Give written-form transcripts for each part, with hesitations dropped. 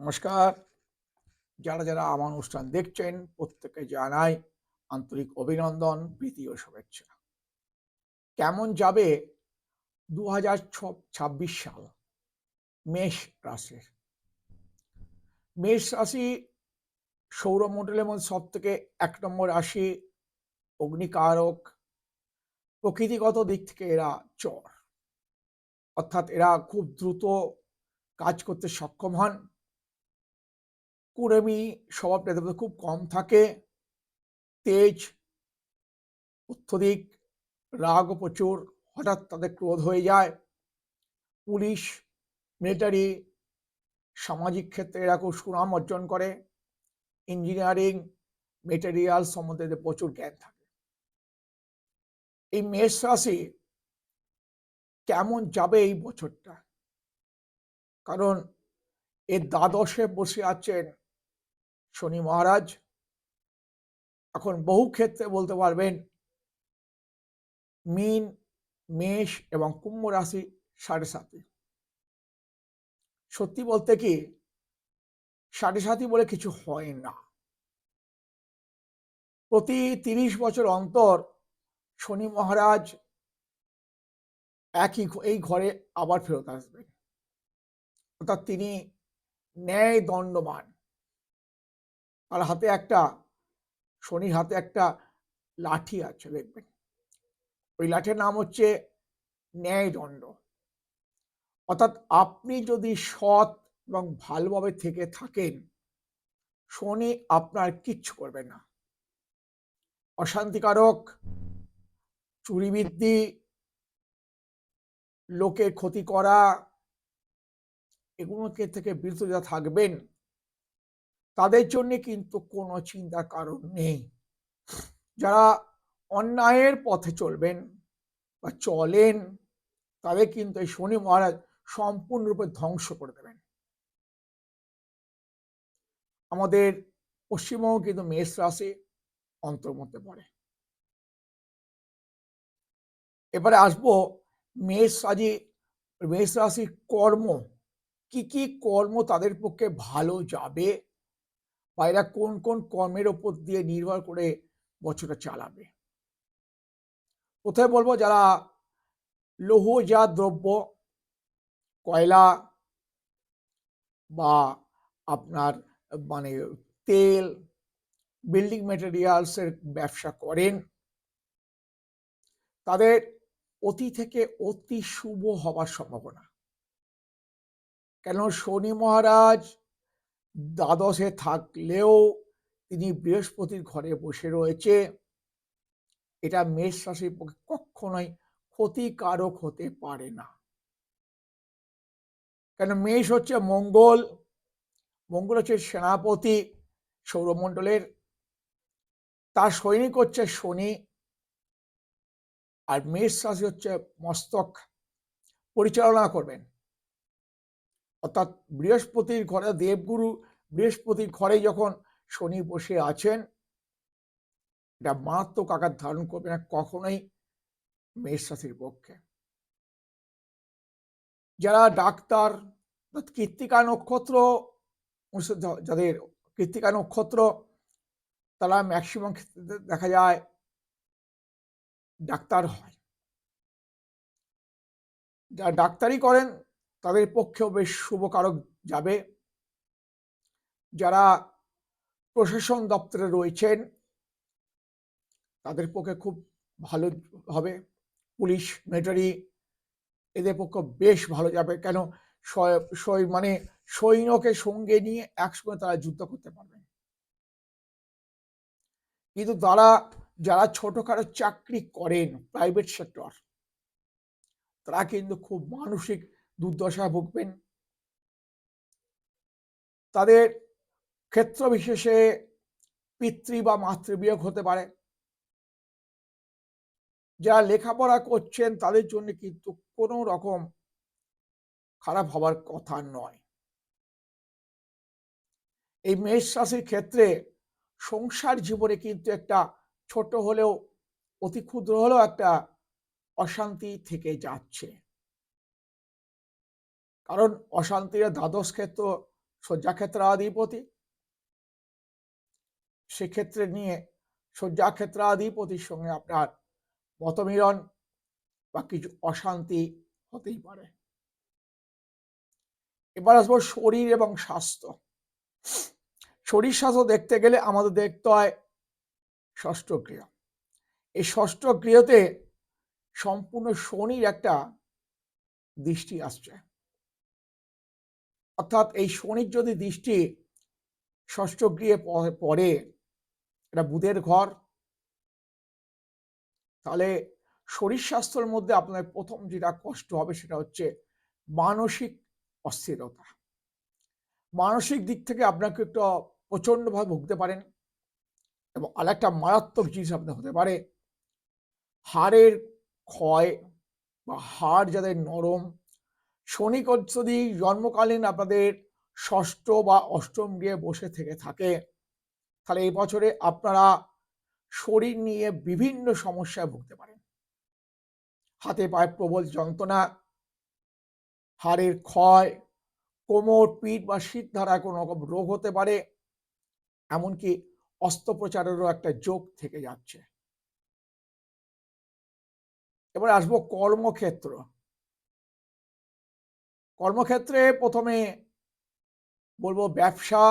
নমস্কার। যারা যারা আমার অনুষ্ঠান দেখছেন প্রত্যেকে জানাই আন্তরিক অভিনন্দন, প্রীতি ও শুভেচ্ছা। কেমন যাবে 2026 সাল মেষ রাশির? মেষ রাশি সৌরমণ্ডলের মধ্যে সব থেকে 1 নম্বর রাশি, অগ্নিকারক। প্রকৃতিগত দিক থেকে এরা চর, অর্থাৎ এরা খুব দ্রুত কাজ করতে সক্ষম হন। কুড়েমি স্বভাবটা এদের মধ্যে খুব কম থাকে। তেজ অত্যধিক, রাগ প্রচুর, হঠাৎ তাদের ক্রোধ হয়ে যায়। পুলিশ, মিলিটারি, সামাজিক ক্ষেত্রে এরা খুব সুনাম অর্জন করে। ইঞ্জিনিয়ারিং, মেটেরিয়াল সম্বন্ধে এদের প্রচুর জ্ঞান থাকে। এই মেষ রাশি কেমন যাবে এই বছরটা? কারণ এর দ্বাদশে বসে আছেন শনি মহারাজ। এখন বহু ক্ষেত্রে বলতে পারবেন মীন, মেষ এবং কুম্ভ রাশি 7.5। সত্যি বলতে কি 7.5 বলে কিছু হয় না। প্রতি 30 বছর অন্তর শনি মহারাজ এই ঘরে আবার ফেরত আসবেন, অর্থাৎ তিনি ন্যায় দণ্ডমান। আর হাতে একটা, শনির হাতে একটা লাঠি আছে দেখবেন, ওই লাঠির নাম হচ্ছে ন্যায় দণ্ড। অর্থাৎ আপনি যদি সৎ এবং ভালোভাবে থেকে থাকেন, শনি আপনার কিচ্ছু করবে না। অশান্তিকারক, চুরিবৃদ্ধি, লোকের ক্ষতি করা, এগুলোকে থেকে বিরত যারা থাকবেন তাদের জন্য কিন্তু কোনো চিন্তার কারণ নেই। যারা অন্যায়ের পথে চলবেন বা চলেন তাদের কিন্তু এই শনি মহারাজ সম্পূর্ণরূপে ধ্বংস করে দেবেন। আমাদের পশ্চিমবঙ্গ কিন্তু মেষ রাশি অন্তর্মধ্যে পড়ে। এবারে আসবো মেষ রাশির কর্ম, কি কি কর্ম তাদের পক্ষে ভালো যাবে বা এরা কোন কোন কর্মের ওপর দিয়ে নির্ভর করে বছরটা চালাবে। প্রথমে বলবো যারা লৌহজাত দ্রব্য, কয়লা বা আপনার মানে তেল, বিল্ডিং মেটেরিয়ালসের ব্যবসা করেন, তাদের অতি থেকে অতি শুভ হবার সম্ভাবনা। কেন শনি মহারাজ দ্বাদশে থাকলেও তিনি বৃহস্পতির ঘরে বসে রয়েছে। এটা মেষ রাশির পক্ষে কখনোই ক্ষতিকারক হতে পারে না। কেন মেষ হচ্ছে মঙ্গল, মঙ্গল হচ্ছে সেনাপতি সৌরমণ্ডলের, তার সৈনিক হচ্ছে শনি। আর মেষ রাশি হচ্ছে মস্তক, পরিচালনা করবেন। অর্থাৎ বৃহস্পতির ঘরে, দেবগুরু বৃহস্পতির ঘরে যখন শনি বসে আছেন, এটা মারাত্মক আকার ধারণ করবে না কখনোই মেষ রাশির পক্ষে। যারা ডাক্তার, কৃত্তিকা নক্ষত্র, যাদের কৃত্তিকা নক্ষত্র, তারা ম্যাক্সিমাম ক্ষেত্রে দেখা যায় ডাক্তার হয়। যারা ডাক্তারি করেন তাদের পক্ষেও বেশ শুভকারক যাবে। যারা প্রশাসন দপ্তরে রয়েছেন তাদের পক্ষে খুব ভালো হবে। পুলিশ, মিলিটারি, এদের পক্ষে বেশ ভালো যাবে। কেন মানে সৈন্যকে সঙ্গে নিয়ে একসঙ্গে তারা যুদ্ধ করতে পারবেন। কিন্তু যারা ছোটখাটো চাকরি করেন, প্রাইভেট সেক্টর, তারা কিন্তু খুব মানসিক দুর্দশায় ভুগবেন। তাদের ক্ষেত্র বিশেষে পিতৃ বা মাতৃবিয়োগ হতে পারে। যারা লেখাপড়া করছেন তাদের জন্য কিন্তু কোনো রকম খারাপ হবার কথা নয়। এই মেষ রাশির ক্ষেত্রে সংসার জীবনে কিন্তু একটা ছোট হলেও, অতি ক্ষুদ্র হলেও একটা অশান্তি থেকে যাচ্ছে। কারণ অশান্তির দ্বাদশ ক্ষেত্র শয্যাক্ষেত্রাধিপতি, সেক্ষেত্রে নিয়ে শয্যাক্ষেত্রাধিপতির সঙ্গে আপনার মতমিলন বা কিছু অশান্তি হতেই পারে। এবার আসবো শরীর এবং স্বাস্থ্য। শরীর স্বাস্থ্য দেখতে গেলে আমাদের দেখতে হয় ষষ্ঠ গৃহ। এই ষষ্ঠ গৃহতে সম্পূর্ণ শনির একটা দৃষ্টি আসছে, অর্থাৎ এই শনির যদি দৃষ্টি ষষ্ঠ গৃহে পড়ে, এটা বুধের ঘর, তাহলে শরীর স্বাস্থ্যের মধ্যে আপনার প্রথম যেটা কষ্ট হবে সেটা হচ্ছে মানসিক অস্থিরতা। মানসিক দিক থেকে আপনাকে একটু প্রচন্ডভাবে ভুগতে পারেন। এবং আরেকটা মারাত্মক জিনিস আপনার হতে পারে হাড়ের ক্ষয় বা হাড় যাদের নরম। শনি যদি জন্মকালীন আপনাদের ষষ্ঠ বা অষ্টম গৃহে বসে থেকে থাকে, তাহলে এই বছরে আপনারা শরীর নিয়ে বিভিন্ন সমস্যায় ভুগতে পারেন। হাতে পায়ে প্রবল যন্ত্রণা, হাড়ের ক্ষয়, কোমর, পিঠ বা শীত ধারা কোনো রকম রোগ হতে পারে, এমনকি অস্ত্রোপচারেরও একটা যোগ থেকে যাচ্ছে। এবার আসবো কর্মক্ষেত্র। কর্মক্ষেত্রে প্রথমে বলবো ব্যবসা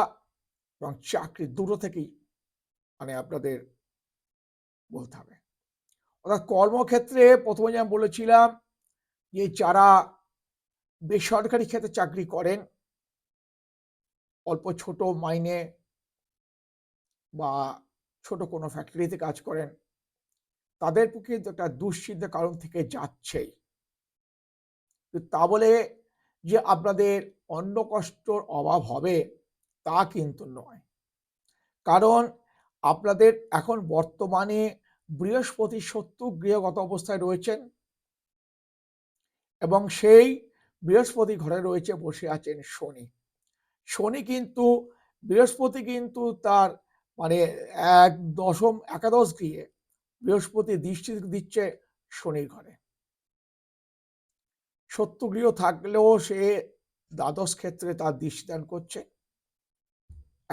এবং চাকরি দুটো থেকেই আপনাদের বলতে হবে। অর্থাৎ কর্মক্ষেত্রে প্রথমে যেমন বলেছিলাম যে যারা বেসরকারি ক্ষেত্রে চাকরি করেন, অল্প ছোট মাইনে বা ছোট কোনো ফ্যাক্টরিতে কাজ করেন, তাদের পক্ষে একটা দুশ্চিন্তার কারণ থেকে যাচ্ছেই। তা বলে যে আপনাদের অন্ন কষ্টর অভাব হবে তা কিন্তু নয়। কারণ আপনাদের এখন বর্তমানে বৃহস্পতি শত্রু গৃহগত অবস্থায় রয়েছেন এবং সেই বৃহস্পতি ঘরে রয়েছে বসে আছেন শনি। শনি কিন্তু বৃহস্পতি কিন্তু তার একাদশ গৃহে বৃহস্পতি দৃষ্টি দিচ্ছে শনির ঘরে। শত্রু গৃহ থাকলেও সে দ্বাদশ ক্ষেত্রে তার দৃষ্টিদান করছে,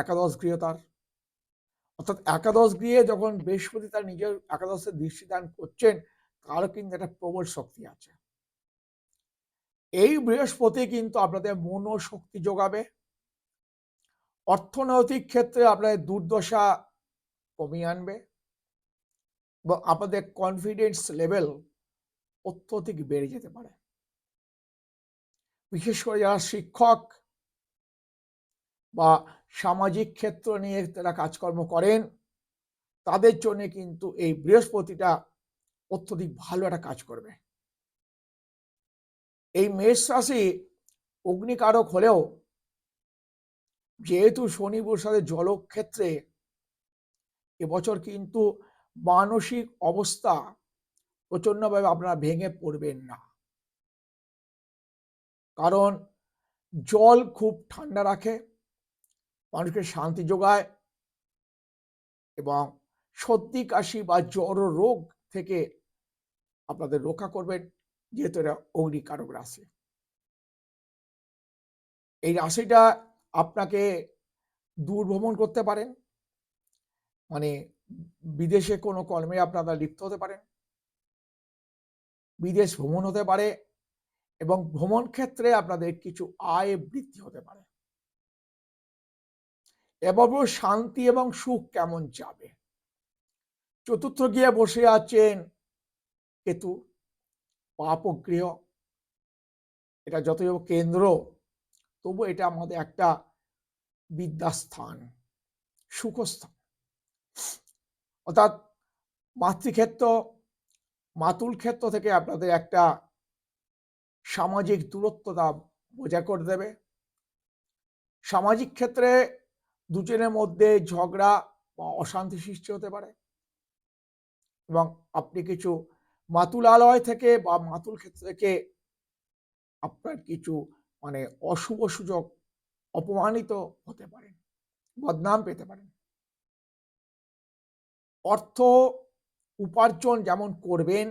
একাদশ গৃহ তার। অর্থাৎ একাদশ গৃহে যখন বৃহস্পতি তার নিজের একাদশে দৃষ্টিদান করছেন, তারও কিন্তু একটা প্রবল শক্তি আছে। এই বৃহস্পতি কিন্তু আপনাদের মনোশক্তি যোগাবে, অর্থনৈতিক ক্ষেত্রে আপনাদের দুর্দশা কমিয়ে আনবে এবং আপনাদের কনফিডেন্স লেভেল অত্যধিক বেড়ে যেতে পারে। বিশেষ করে যারা শিক্ষক বা সামাজিক ক্ষেত্র নিয়ে তারা কাজকর্ম করেন, তাদের জন্য কিন্তু এই বৃহস্পতিটা অত্যধিক ভালো একটা কাজ করবে। এই মেষ রাশি অগ্নিকারক হলেও যেহেতু শনি বসাদের জলক্ষেত্রে, এবছর কিন্তু মানসিক অবস্থা প্রচন্ডভাবে আপনারা ভেঙে পড়বেন না। কারণ জল খুব ঠান্ডা রাখে, মানুষকে শান্তি যোগায় এবং সর্দি কাশি বা জ্বর রোগ থেকে আপনাদের রক্ষা করবেন, যেহেতু এটা অগ্নিকারক রাশি। এই রাশিটা আপনাকে দূর ভ্রমণ করতে পারেন, বিদেশে কোনো কর্মে আপনারা লিপ্ত হতে পারেন, বিদেশ ভ্রমণ হতে পারে এবং ভ্রমণ ক্ষেত্রে আপনাদের কিছু আয় বৃদ্ধি হতে পারে। এবার শান্তি এবং সুখ কেমন যাবে? চতুর্থ গৃহে বসে আছেন কেতু, পাপগৃহ। এটা যতই কেন্দ্র, তবু এটা আমাদের একটা বিদ্যাস্থান, সুখস্থান। অর্থাৎ মাতৃক্ষেত্র, মাতুল ক্ষেত্র থেকে আপনাদের একটা সামাজিক দূরত্বতা বজায় করে দেবে। সামাজিক ক্ষেত্রে দুজনের মধ্যে ঝগড়া বা অশান্তি সৃষ্টি হতে পারে এবং আপনি কিছু মাতুলালয় থেকে বা মাতুল ক্ষেত্র থেকে আপনার কিছু অশুভ সুযোগ, অপমানিত হতে পারেন, বদনাম পেতে পারেন। অর্থ উপার্জন যেমন করবেন,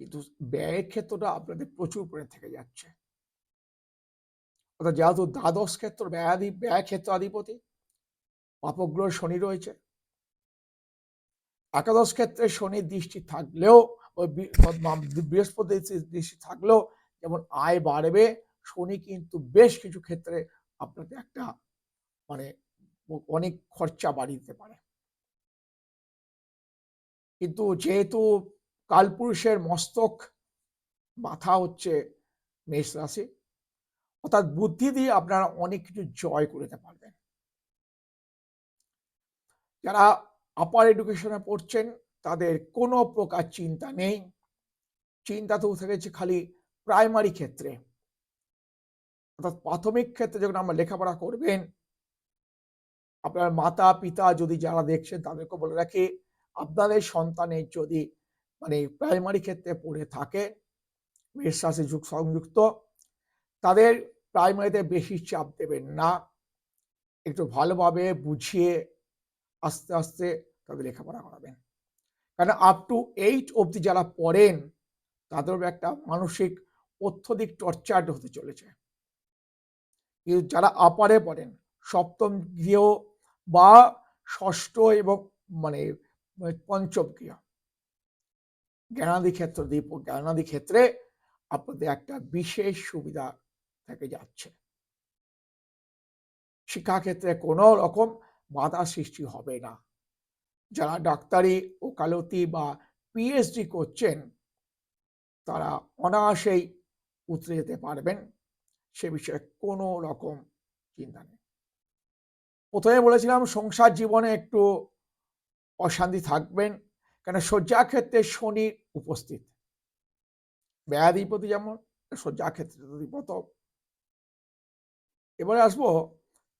কিন্তু ব্যয়ের ক্ষেত্রটা আপনাদের প্রচুর পরিমাণে থেকে যাচ্ছে। অর্থাৎ যেহেতু দ্বাদশ ক্ষেত্র ব্যয় ক্ষেত্র অধিপতি, পাপগ্রহ শনি রয়েছে, একাদশ ক্ষেত্রে শনির দৃষ্টি থাকলেও ওই বৃহস্পতির দৃষ্টি থাকলেও যেমন আয় বাড়বে, শনি কিন্তু বেশ কিছু ক্ষেত্রে আপনাকে একটা মানে অনেক খরচা বাড়িয়ে দিতে পারে। কিন্তু যেহেতু কালপুরুষের মস্তক মাথা হচ্ছে মেষ রাশি, অর্থাৎ বুদ্ধি দিয়ে আপনারা অনেক কিছু জয় করতে পারবেন। যারা আপার এডুকেশনে পড়ছেন তাদের কোনো প্রকার চিন্তা নেই, চিন্তা তো থেকেছে খালি প্রাইমারি ক্ষেত্রে, অর্থাৎ প্রাথমিক ক্ষেত্রে যখন আমরা লেখাপড়া করবেন, আপনার মাতা পিতা যদি যারা দেখছেন তাদেরকে বলে রাখি, আপনাদের সন্তানের যদি মানে প্রাইমারি ক্ষেত্রে পড়ে থাকে, মেষ রাশি সংযুক্ত, তাদের প্রাইমারিতে বেশি চাপ দেবেন না, একটু ভালোভাবে বুঝিয়ে আস্তে আস্তে তাদের লেখাপড়া করাবেন। কারণ আপ টু 8 অবধি যারা পড়েন তাদেরও একটা মানসিক অত্যধিক টর্চার্ড হতে চলেছে। কিন্তু যারা আপারে পড়েন, সপ্তম গৃহ বা ষষ্ঠ এবং মানে পঞ্চম গৃহ, জ্ঞানাদি ক্ষেত্র, জ্ঞানাদি ক্ষেত্রে আপনাদের একটা বিশেষ সুবিধা থেকে যাচ্ছে। শিক্ষাক্ষেত্রে কোনো রকম বাধা সৃষ্টি হবে না। যারা ডাক্তারি, ওকালতি বা পিএইচডি করছেন তারা অনায়াসেই উতরে যেতে পারবেন, সে বিষয়ে কোনো রকম চিন্তা নেই। প্রথমে বলেছিলাম সংসার জীবনে একটু অশান্তি থাকবেন, কেন শয্যা ক্ষেত্রে শনি উপস্থিত, ব্যয়াধিপতি যেমন শয্যা ক্ষেত্রে অধিপত। এবারে আসবো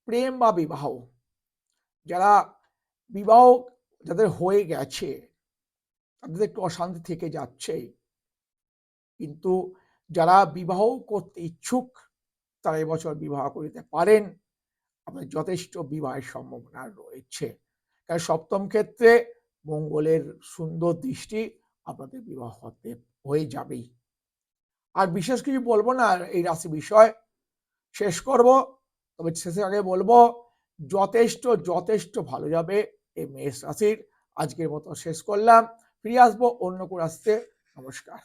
প্রেম বা বিবাহ। যারা বিবাহ যাদের হয়ে গেছে তাদের একটু অশান্তি থেকে যাচ্ছে, কিন্তু যারা বিবাহ করতে ইচ্ছুক তারা এবছর বিবাহ করিতে পারেন, আপনার যথেষ্ট বিবাহের সম্ভাবনা রয়েছে। কারণ সপ্তম ক্ষেত্রে মঙ্গলের সুন্দর দৃষ্টি, আপনাদের বিবাহ হয়ে যাবেই। আর বিশেষ কিছু বলবো না এই রাশি বিষয়, শেষ করব। তবে শেষের আগে বলবো যথেষ্ট যথেষ্ট ভালো যাবে এই মেষ রাশির। আজকের মতো শেষ করলাম, ফিরে আসবো অন্য কোনো রাশিতে। নমস্কার।